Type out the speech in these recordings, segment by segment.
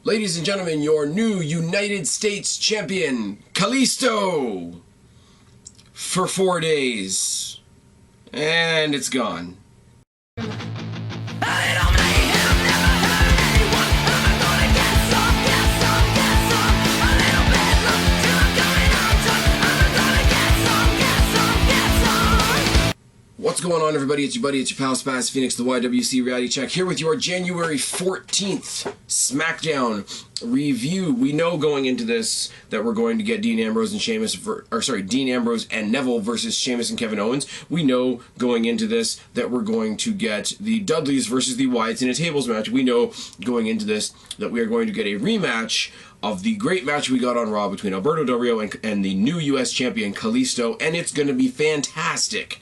Ladies and gentlemen, your new United States champion, Kalisto, for 4 days. And it's gone. What's going on, everybody? It's your buddy, it's your pal Spaz, Phoenix, the YWC Reality Check, here with your January 14th SmackDown review. We know going into this that we're going to get Dean Ambrose and Neville versus Sheamus and Kevin Owens. We know going into this that we're going to get the Dudleys versus the Wyatts in a tables match. We know going into this that we are going to get a rematch of the great match we got on Raw between Alberto Del Rio and the new US champion Kalisto, and it's going to be fantastic.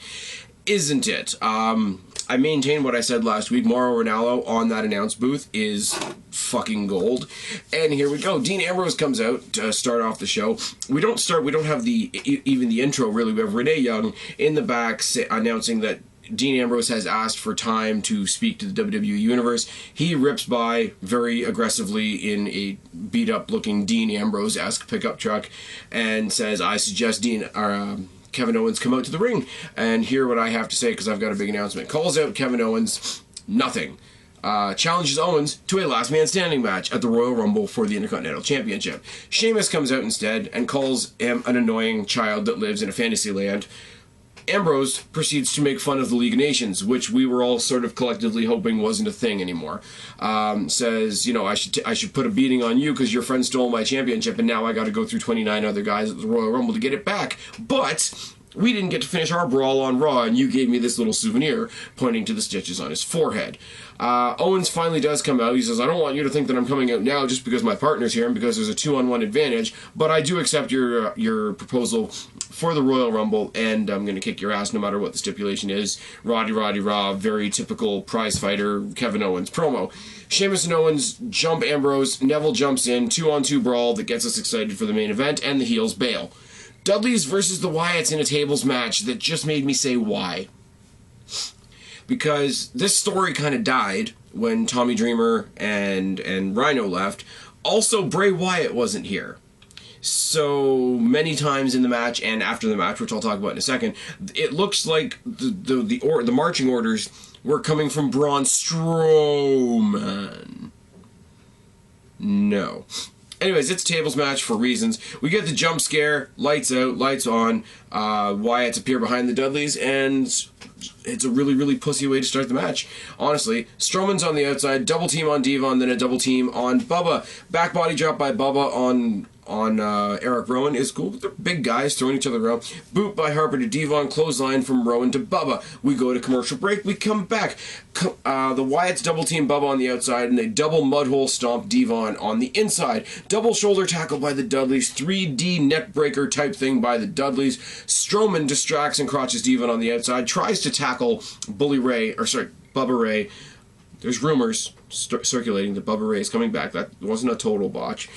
Isn't it? I maintain what I said last week. Mauro Ranallo on that announce booth is fucking gold. And here we go. Dean Ambrose comes out to start off the show. We don't have even the intro, really. We have Renee Young in the back announcing that Dean Ambrose has asked for time to speak to the WWE Universe. He rips by very aggressively in a beat-up looking Dean Ambrose-esque pickup truck and says, I suggest Kevin Owens come out to the ring and hear what I have to say because I've got a big announcement. Calls out Kevin Owens, nothing. Challenges Owens to a last man standing match at the Royal Rumble for the Intercontinental Championship. Sheamus comes out instead and calls him an annoying child that lives in a fantasy land. Ambrose proceeds to make fun of the League of Nations, which we were all sort of collectively hoping wasn't a thing anymore. Says, you know, I should put a beating on you because your friend stole my championship and now I got to go through 29 other guys at the Royal Rumble to get it back. But we didn't get to finish our brawl on Raw and you gave me this little souvenir, pointing to the stitches on his forehead. Owens finally does come out. He says, I don't want you to think that I'm coming out now just because my partner's here and because there's a 2-on-1 advantage, but I do accept your proposal for the Royal Rumble, and I'm going to kick your ass no matter what the stipulation is. Roddy Raw, very typical prize fighter Kevin Owens promo. Sheamus and Owens jump Ambrose, Neville jumps in, 2-on-2 brawl that gets us excited for the main event, and the heels bail. Dudleys versus the Wyatts in a tables match that just made me say why. Because this story kind of died when Tommy Dreamer and Rhino left. Also, Bray Wyatt wasn't here. So many times in the match and after the match, which I'll talk about in a second, it looks like the marching orders were coming from Braun Strowman. No. Anyways, it's a tables match for reasons. We get the jump scare, lights out, lights on, Wyatts appear behind the Dudleys, and it's a really, really pussy way to start the match. Honestly, Strowman's on the outside, double team on Devon, then a double team on Bubba. Back body drop by Bubba on Eric Rowan is cool. They're big guys throwing each other around. Boot by Harper to Devon, clothesline from Rowan to Bubba. We go to commercial break, we come back. The Wyatts double team Bubba on the outside and they double mudhole stomp Devon on the inside. Double shoulder tackle by the Dudleys, 3D neck breaker type thing by the Dudleys. Strowman distracts and crotches Devon on the outside, tries to tackle Bubba Ray. There's rumors circulating that Bubba Ray is coming back. That wasn't a total botch.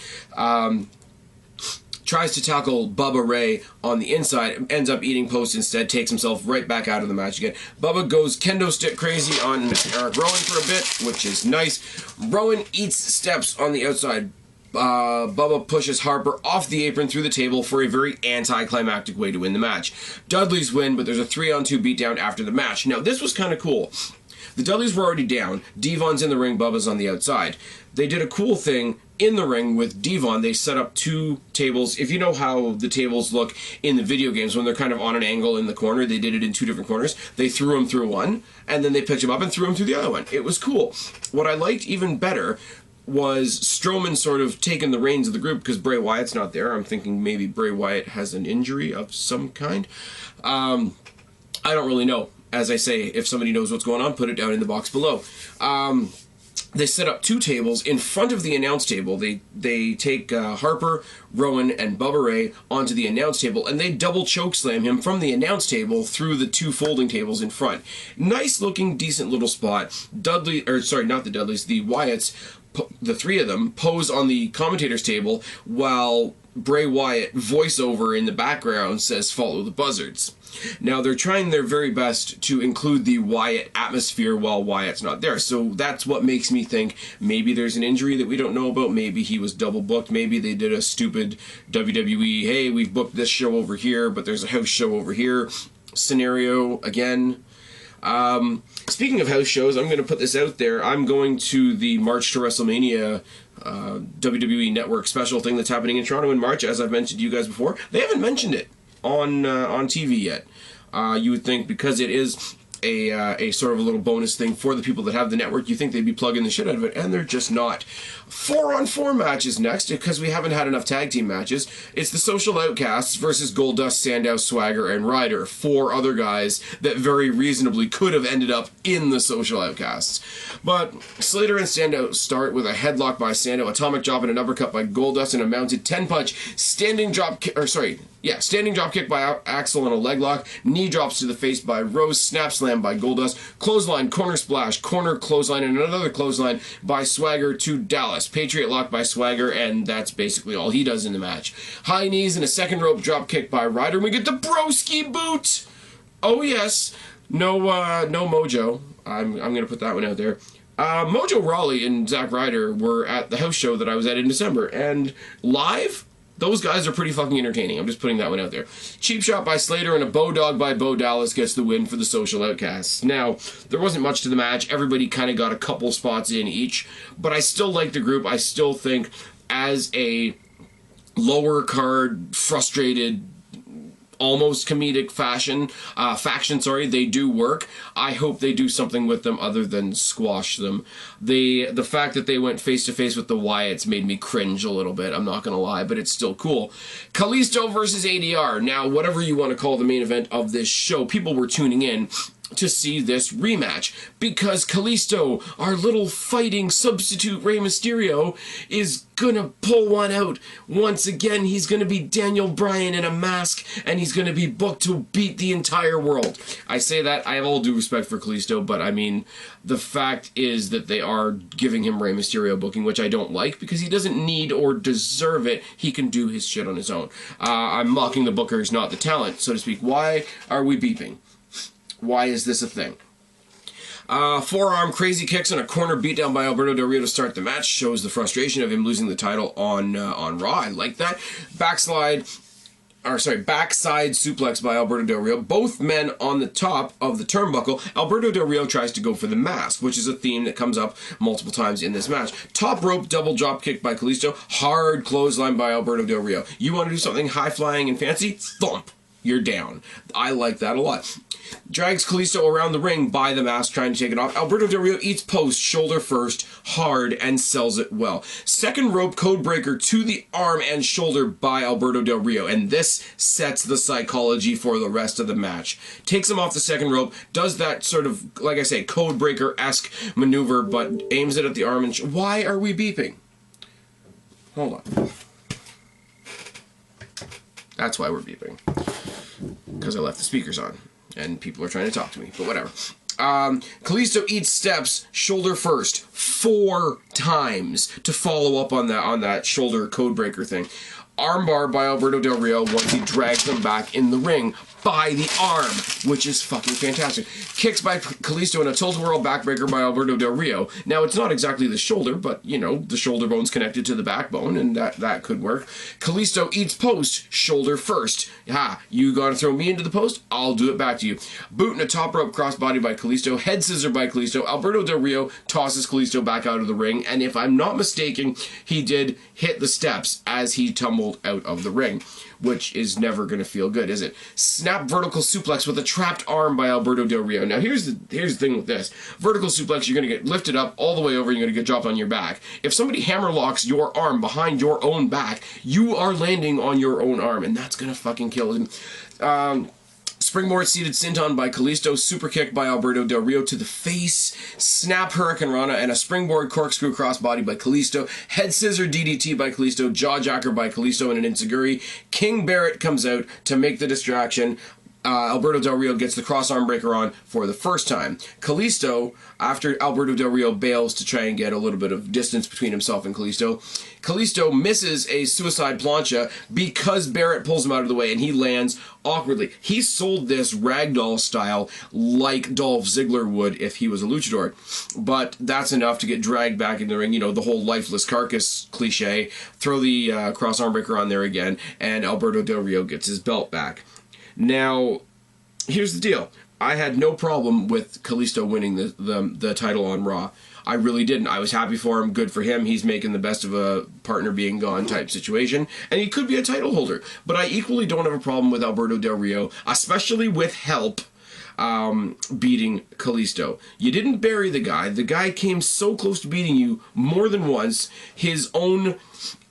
Tries to tackle Bubba Ray on the inside, ends up eating post instead, takes himself right back out of the match again. Bubba goes kendo stick crazy on Eric Rowan for a bit, which is nice. Rowan eats steps on the outside. Bubba pushes Harper off the apron through the table for a very anticlimactic way to win the match. Dudleys win, but there's a 3-on-2 beatdown after the match. Now, this was kind of cool. The Dudleys were already down. Devon's in the ring, Bubba's on the outside. They did a cool thing in the ring with Devon. They set up 2 tables. If you know how the tables look in the video games when they're kind of on an angle in the corner, they did it in 2 different corners. They threw him through one, and then they picked him up and threw him through the other one. It was cool. What I liked even better was Strowman sort of taking the reins of the group because Bray Wyatt's not there. I'm thinking maybe Bray Wyatt has an injury of some kind. I don't really know. As I say, if somebody knows what's going on, put it down in the box below. They set up 2 tables in front of the announce table. They take Harper, Rowan, and Bubba Ray onto the announce table, and they double chokeslam him from the announce table through the 2 folding tables in front. Nice looking, decent little spot. Not the Dudleys, the Wyatts, the 3 of them pose on the commentator's table while Bray Wyatt voiceover in the background says "Follow the Buzzards." Now, they're trying their very best to include the Wyatt atmosphere while Wyatt's not there. So that's what makes me think maybe there's an injury that we don't know about. Maybe he was double booked. Maybe they did a stupid WWE, hey, we've booked this show over here, but there's a house show over here scenario again. Speaking of house shows, I'm going to put this out there. I'm going to the March to WrestleMania WWE Network special thing that's happening in Toronto in March, as I've mentioned to you guys before. They haven't mentioned it on TV yet. You would think because it is a sort of a little bonus thing for the people that have the network, you think they'd be plugging the shit out of it, and they're just not. 4-on-4 matches next, because we haven't had enough tag team matches. It's the Social Outcasts versus Goldust, Sandow, Swagger, and Ryder. 4 other guys that very reasonably could have ended up in the Social Outcasts. But Slater and Sandow start with a headlock by Sandow, atomic drop and an uppercut by Goldust, and a mounted 10-punch standing drop kick by Axel and a leg lock, knee drops to the face by Rose, snap slam by Goldust, clothesline, corner splash, corner clothesline, and another clothesline by Swagger to Dallas. Patriot lock by Swagger, and that's basically all he does in the match. High knees and a second rope drop kick by Ryder, and we get the broski boot! Oh yes, no Mojo. I'm gonna put that one out there. Mojo Rawley and Zack Ryder were at the house show that I was at in December, and live, those guys are pretty fucking entertaining. I'm just putting that one out there. Cheap shot by Slater and a bow dog by Bo Dallas gets the win for the Social Outcasts. Now, there wasn't much to the match. Everybody kind of got a couple spots in each, but I still like the group. I still think as a lower card, frustrated, almost comedic faction, they do work. I hope they do something with them other than squash them. The fact that they went face to face with the Wyatts made me cringe a little bit, I'm not gonna lie, but it's still cool. Kalisto versus ADR. Now, whatever you want to call the main event of this show, people were tuning in to see this rematch because Kalisto, our little fighting substitute Rey Mysterio, is gonna pull one out. Once again, he's gonna be Daniel Bryan in a mask, and he's gonna be booked to beat the entire world. I say that, I have all due respect for Kalisto, but I mean, the fact is that they are giving him Rey Mysterio booking, which I don't like, because he doesn't need or deserve it. He can do his shit on his own. I'm mocking the bookers, not the talent, so to speak. Why are we beeping? Why is this a thing? Forearm crazy kicks and a corner beatdown by Alberto Del Rio to start the match. Shows the frustration of him losing the title on Raw. I like that. Backside suplex by Alberto Del Rio. Both men on the top of the turnbuckle. Alberto Del Rio tries to go for the mask, which is a theme that comes up multiple times in this match. Top rope double drop kick by Kalisto. Hard clothesline by Alberto Del Rio. You want to do something high-flying and fancy? Thump. You're down. I like that a lot. Drags Kalisto around the ring by the mask, trying to take it off. Alberto Del Rio eats post, shoulder first, hard, and sells it well. Second rope codebreaker to the arm and shoulder by Alberto Del Rio, and this sets the psychology for the rest of the match. Takes him off the second rope, does that sort of, like I say, codebreaker-esque maneuver, but aims it at the arm and... Why are we beeping? Hold on. That's why we're beeping. Because I left the speakers on. And people are trying to talk to me. But whatever. Kalisto eats steps, shoulder first, 4 times to follow up on that shoulder codebreaker thing. Armbar by Alberto Del Rio once he drags them back in the ring by the arm, which is fucking fantastic. Kicks by Kalisto and a tilt-a-whirl backbreaker by Alberto Del Rio. Now, it's not exactly the shoulder, but, you know, the shoulder bone's connected to the backbone, and that could work. Kalisto eats post, shoulder first. Ha, you gotta throw me into the post? I'll do it back to you. Boot and a top rope crossbody by Kalisto. Head scissor by Kalisto. Alberto Del Rio tosses Kalisto back out of the ring, and if I'm not mistaken, he did hit the steps as he tumbled out of the ring, which is never going to feel good, is it? Snap vertical suplex with a trapped arm by Alberto Del Rio. Now, here's the thing with this. Vertical suplex, you're going to get lifted up all the way over, and you're going to get dropped on your back. If somebody hammerlocks your arm behind your own back, you are landing on your own arm, and that's going to fucking kill him. Springboard seated senton by Kalisto, super kick by Alberto Del Rio to the face, snap Hurricane Rana, and a springboard corkscrew crossbody by Kalisto, head scissor DDT by Kalisto, jawjacker by Kalisto, and an enziguri. King Barrett comes out to make the distraction. Alberto Del Rio gets the cross arm breaker on for the first time. Kalisto, after Alberto Del Rio bails to try and get a little bit of distance between himself and Kalisto, Kalisto misses a suicide plancha because Barrett pulls him out of the way and he lands awkwardly. He sold this ragdoll style like Dolph Ziggler would if he was a luchador. But that's enough to get dragged back in the ring. You know, the whole lifeless carcass cliche. Throw the cross arm breaker on there again, and Alberto Del Rio gets his belt back. Now, here's the deal. I had no problem with Kalisto winning the title on Raw. I really didn't. I was happy for him. Good for him. He's making the best of a partner being gone type situation. And he could be a title holder. But I equally don't have a problem with Alberto Del Rio, especially with help, beating Kalisto. You didn't bury the guy. The guy came so close to beating you more than once. His own,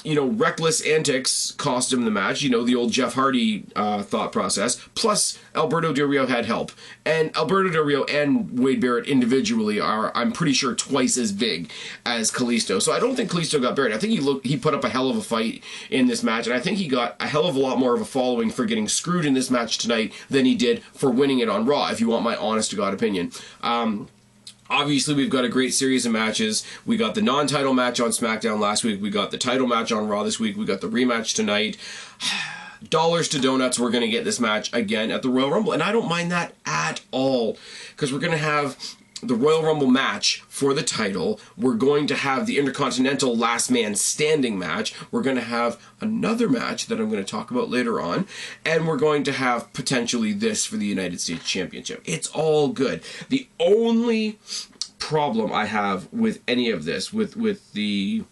reckless antics cost him the match. The old Jeff Hardy thought process. Plus, Alberto Del Rio had help. And Alberto Del Rio and Wade Barrett individually are, I'm pretty sure, twice as big as Kalisto. So I don't think Kalisto got buried. I think he put up a hell of a fight in this match. And I think he got a hell of a lot more of a following for getting screwed in this match tonight than he did for winning it on Raw, if you want my honest-to-God opinion. Obviously, we've got a great series of matches. We got the non-title match on SmackDown last week. We got the title match on Raw this week. We got the rematch tonight. Dollars to donuts, we're going to get this match again at the Royal Rumble. And I don't mind that at all, because we're going to have the Royal Rumble match for the title. We're going to have the Intercontinental Last Man Standing match. We're going to have another match that I'm going to talk about later on. And we're going to have potentially this for the United States Championship. It's all good. The only problem I have with any of this, with the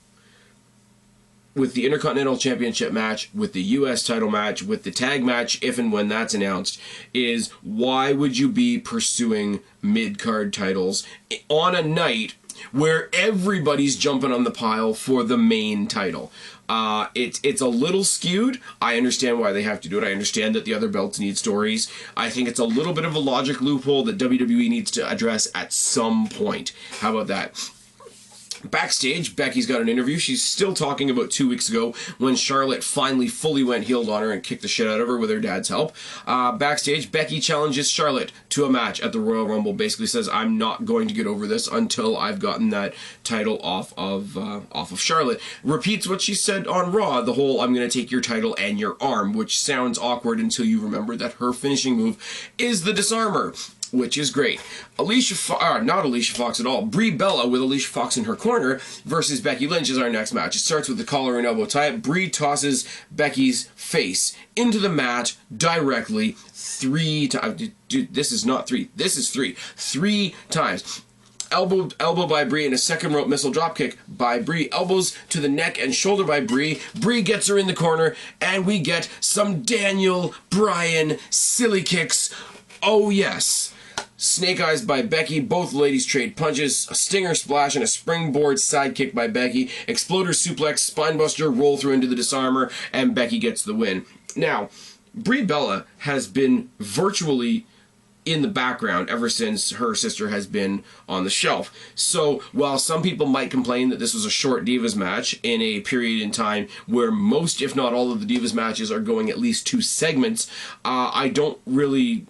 Intercontinental Championship match, with the U.S. title match, with the tag match, if and when that's announced, is why would you be pursuing mid-card titles on a night where everybody's jumping on the pile for the main title? It's a little skewed. I understand why they have to do it. I understand that the other belts need stories. I think it's a little bit of a logic loophole that WWE needs to address at some point. How about that? Backstage, Becky's got an interview. She's still talking about 2 weeks ago when Charlotte finally fully went heeled on her and kicked the shit out of her with her dad's help. Backstage, Becky challenges Charlotte to a match at the Royal Rumble. Basically says, I'm not going to get over this until I've gotten that title off of Charlotte. Repeats what she said on Raw, the whole, I'm going to take your title and your arm, which sounds awkward until you remember that her finishing move is the disarmer, which is great. Not Alicia Fox at all. Brie Bella with Alicia Fox in her corner versus Becky Lynch is our next match. It starts with the collar and elbow tie. Brie tosses Becky's face into the mat directly 3 times. Dude, this is not 3. This is 3. 3 times. Elbow by Brie and a second rope missile dropkick by Brie. Elbows to the neck and shoulder by Brie. Brie gets her in the corner, and we get some Daniel Bryan silly kicks. Oh yes. Snake Eyes by Becky. Both ladies trade punches. A stinger splash and a springboard sidekick by Becky. Exploder suplex, spinebuster, roll through into the disarmer, and Becky gets the win. Now, Brie Bella has been virtually in the background ever since her sister has been on the shelf. So while some people might complain that this was a short Divas match in a period in time where most, if not all, of the Divas matches are going at least 2 segments, I don't really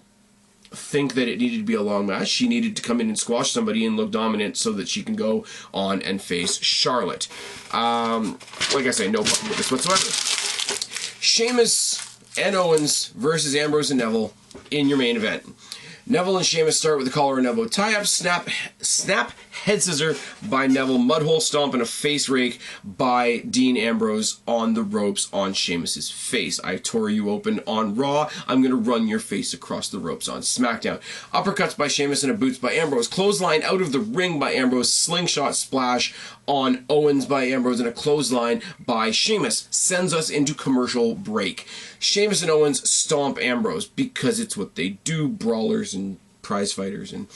think that it needed to be a long match. She needed to come in and squash somebody and look dominant so that she can go on and face Charlotte. Like I say, no problem with this whatsoever. Sheamus and Owens versus Ambrose and Neville in your main event. Neville and Sheamus start with the collar and elbow tie-up, snap head scissor by Neville, mudhole stomp and a face rake by Dean Ambrose on the ropes on Sheamus's face. I tore you open on Raw. I'm going to run your face across the ropes on SmackDown. Uppercuts by Sheamus and a boots by Ambrose. Clothesline out of the ring by Ambrose. Slingshot splash on Owens by Ambrose and a clothesline by Sheamus. Sends us into commercial break. Sheamus and Owens stomp Ambrose because it's what they do. Brawlers and prize fighters and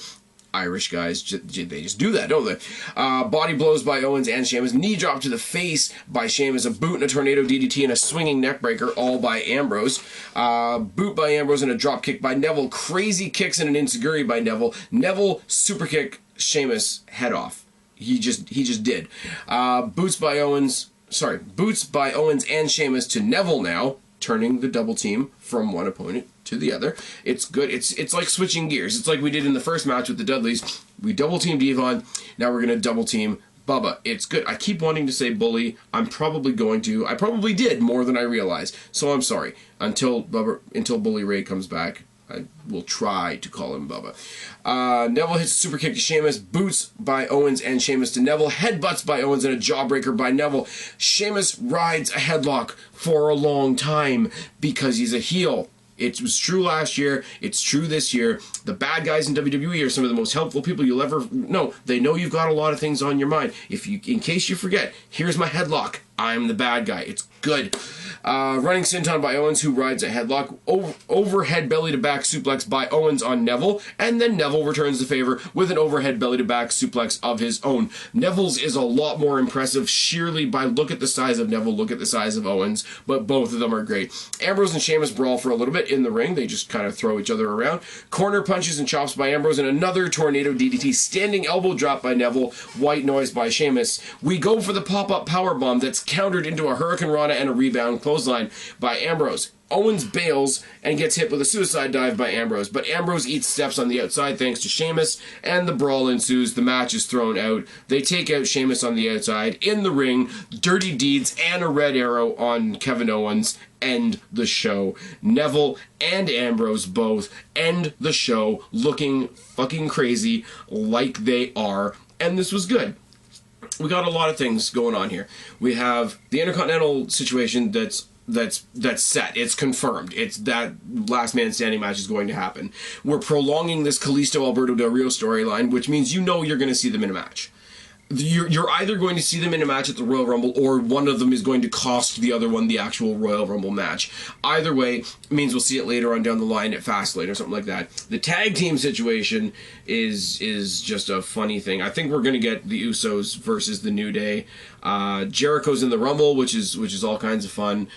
Irish guys, they just do that, don't they? Body blows by Owens and Sheamus. Knee drop to the face by Sheamus. A boot and a tornado DDT and a swinging neckbreaker, all by Ambrose. Boot by Ambrose and a drop kick by Neville. Crazy kicks and an enziguri by Neville. Neville super kick Sheamus head off. He just did. Boots by Owens and Sheamus to Neville now. turning the double team from one opponent to the other. It's good. It's like switching gears. It's like we did in the first match with the Dudleys. We double teamed Devon. Now we're going to double team Bubba. It's good. I keep wanting to say Bully. I'm probably going to. I probably did more than I realized. So I'm sorry. Until Bully Ray comes back, I will try to call him Bubba. Neville hits a super kick to Sheamus. Boots by Owens and Sheamus to Neville. Headbutts by Owens and a jawbreaker by Neville. Sheamus rides a headlock for a long time because he's a heel. It was true last year. It's true this year. The bad guys in WWE are some of the most helpful people you'll ever know. They know you've got a lot of things on your mind. In case you forget, here's my headlock. I'm the bad guy. It's good. Running senton by Owens, who rides a headlock. Overhead belly-to-back suplex by Owens on Neville. And then Neville returns the favor with an overhead belly-to-back suplex of his own. Neville's is a lot more impressive sheerly by look at the size of Neville, look at the size of Owens. But both of them are great. Ambrose and Sheamus brawl for a little bit in the ring. They just kind of throw each other around. Corner punches and chops by Ambrose. And another tornado DDT. Standing elbow drop by Neville. White noise by Sheamus. We go for the pop-up powerbomb that's countered into a Hurricane Rana and a rebound clothesline by Ambrose. Owens bails and gets hit with a suicide dive by Ambrose, but Ambrose eats steps on the outside thanks to Sheamus, and the brawl ensues. The match is thrown out. They take out Sheamus on the outside. In the ring, Dirty Deeds and a red arrow on Kevin Owens end the show. Neville and Ambrose both end the show looking fucking crazy like they are, and this was good. We got a lot of things going on here. We have the Intercontinental situation that's set. It's confirmed. It's that last man standing match is going to happen. We're prolonging this Kalisto Alberto Del Rio storyline, which means you know you're going to see them in a match. You're either going to see them in a match at the Royal Rumble, or one of them is going to cost the other one the actual Royal Rumble match. Either way means we'll see it later on down the line at Fastlane or something like that. The tag team situation is just a funny thing. I think we're going to get the Usos versus the New Day. Jericho's in the Rumble, which is all kinds of fun.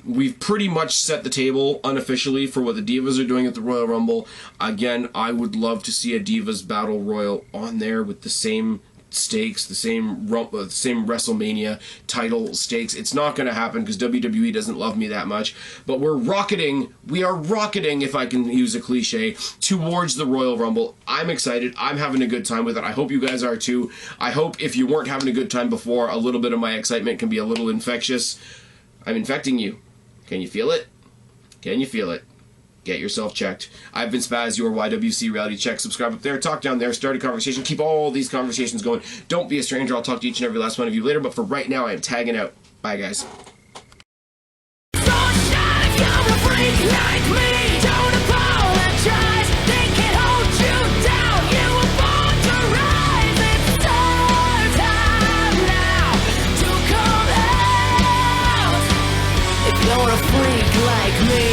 We've pretty much set the table unofficially for what the Divas are doing at the Royal Rumble. Again, I would love to see a Divas Battle Royal on there with the same stakes, the same WrestleMania title stakes. It's not going to happen because WWE doesn't love me that much. But we are rocketing, if I can use a cliche, towards the Royal Rumble. I'm excited. I'm having a good time with it. I hope you guys are too. I hope if you weren't having a good time before, a little bit of my excitement can be a little infectious. I'm infecting you. Can you feel it? Can you feel it? Get yourself checked. I've been Spaz, your YWC Reality Check. Subscribe up there, talk down there, start a conversation. Keep all these conversations going. Don't be a stranger. I'll talk to each and every last one of you later, but for right now, I am tagging out. Bye, guys.